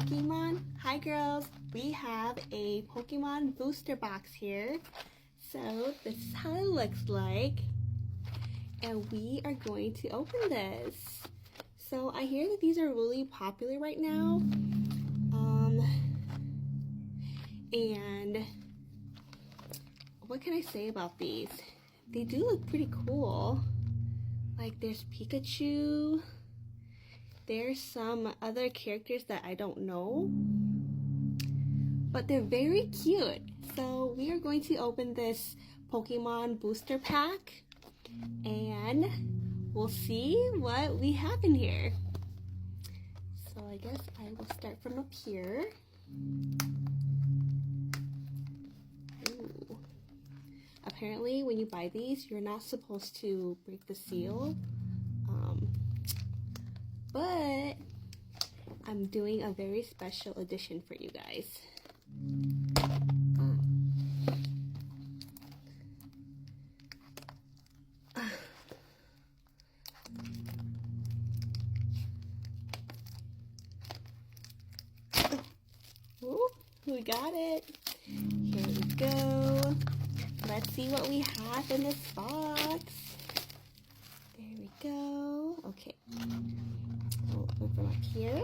Pokemon. Hi girls, we have a Pokemon booster box here. So this is how it looks like. And we are going to open this. So I hear that these are really popular right now. And what can I say about these? They do look pretty cool. Like there's Pikachu. There's some other characters that I don't know. But they're very cute. So we are going to open this Pokemon booster pack. And we'll see what we have in here. So I guess I will start from up here. Ooh. Apparently when you buy these, you're not supposed to break the seal. But I'm doing a very special edition for you guys. Ooh, we got it. Here we go. Let's see what we have in this box. There we go. Okay. We'll open from up here.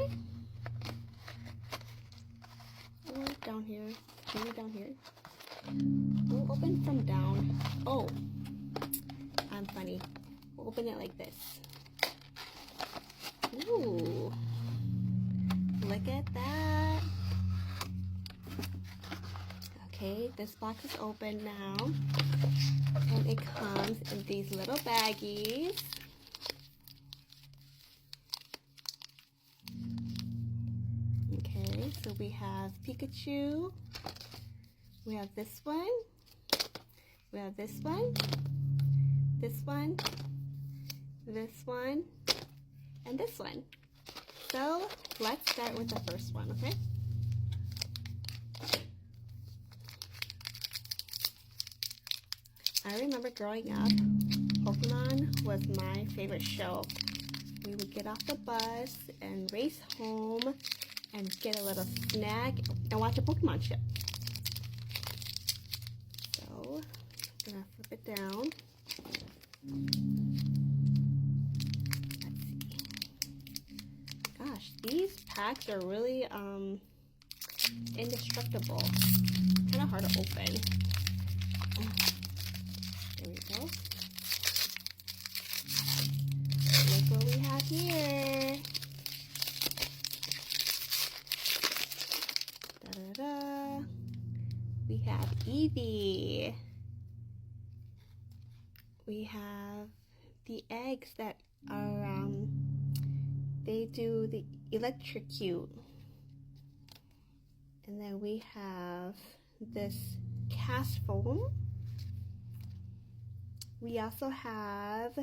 Or down here. Maybe down here. We'll open from down. Oh, I'm funny. We'll open it like this. Ooh. Look at that. Okay, this box is open now. And it comes in these little baggies. Okay, so we have Pikachu. We have this one. We have this one. This one. This one. And this one. So let's start with the first one, okay? I remember growing up, Pokemon was my favorite show. We would get off the bus and race home and get a little snack and watch a Pokemon show. So, I'm gonna flip it down. Let's see. Gosh, these packs are really indestructible. Kind of hard to open. There we go. Look what we have here. Da-da-da. We have Eevee. We have the eggs that are, they do the electrocute. And then we have this cast foam. We also have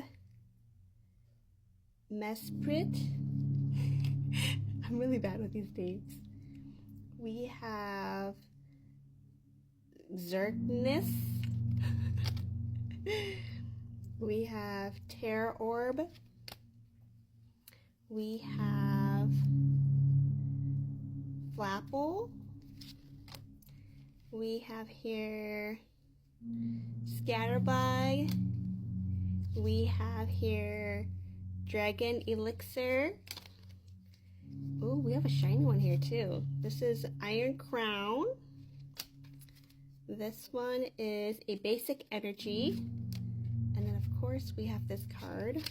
Mesprit. I'm really bad with these names. We have Zergnus. We have Terra Orb. We have Flapple. We have here Scatterbug. We have here Dragon Elixir. Oh, we have a shiny one here too. This is Iron Crown. This one is a basic energy. And then of course we have this card.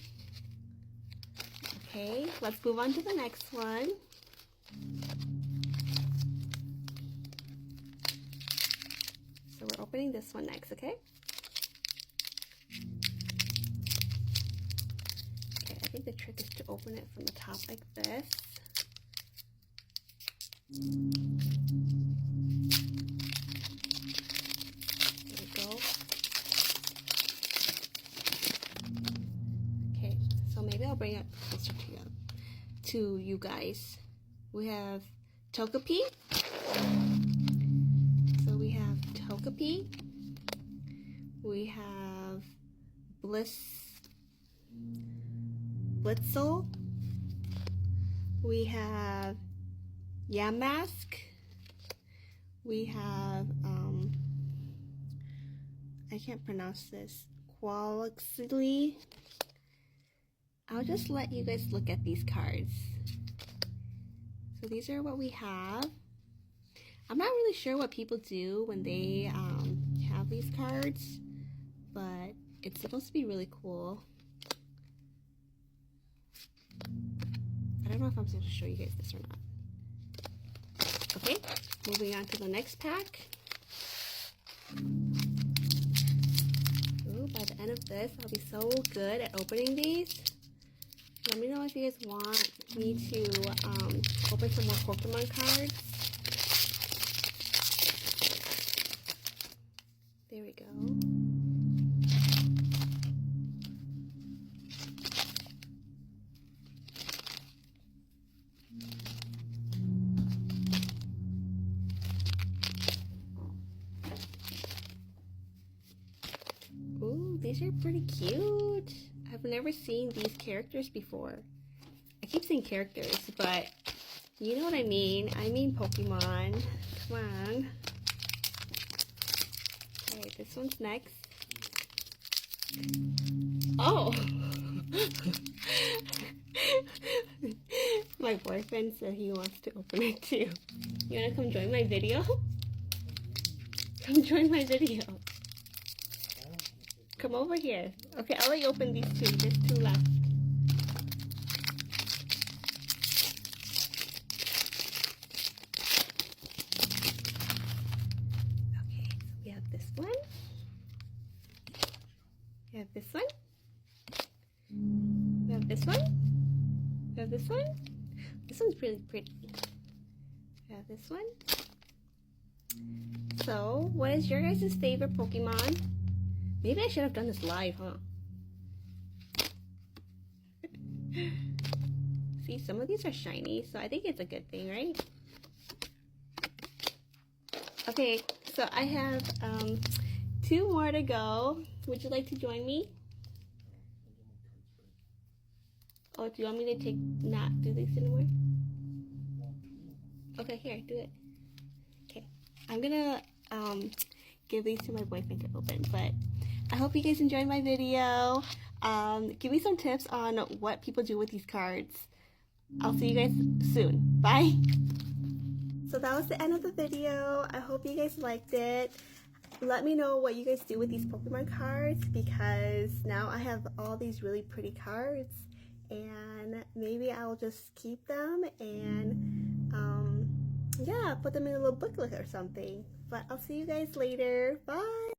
Okay, let's move on to the next one. So we're opening this one next, okay? Okay, I think the trick is to open it from the top like this. There we go. Okay, so maybe I'll bring it closer to you guys. We have Togepi. So we have Togepi. We have Blitzel. We have Yamask. We have, I can't pronounce this, Qualoxily. I'll just let you guys look at these cards. So these are what we have. I'm not really sure what people do when they have these cards, but it's supposed to be really cool. I don't know if I'm supposed to show you guys this or not. Okay, moving on to the next pack. Ooh, by the end of this, I'll be so good at opening these. Let me know if you guys want me to open some more Pokemon cards. There we go. Ooh, these are pretty cute. I've never seen these characters before. I keep saying characters, but you know what I mean. I mean Pokemon. Come on. Okay, this one's next. Oh! My boyfriend said he wants to open it too. You wanna come join my video? Come join my video. Come over here. Okay, I'll let you open these two. There's two left. Okay, so we have this one. We have this one. We have this one. We have this one. This one's really pretty. We have this one. So, what is your guys' favorite Pokemon? Maybe I should have done this live, huh? See, some of these are shiny, so I think it's a good thing, right? Okay, so I have 2 more to go. Would you like to join me? Oh, do you want me to not do this anymore? Okay, here, do it. Okay, I'm gonna give these to my boyfriend to open, but I hope you guys enjoyed my video. Give me some tips on what people do with these cards. I'll see you guys soon. Bye! So that was the end of the video. I hope you guys liked it. Let me know what you guys do with these Pokemon cards, because now I have all these really pretty cards, and maybe I'll just keep them and yeah, put them in a little booklet or something. But I'll see you guys later. Bye!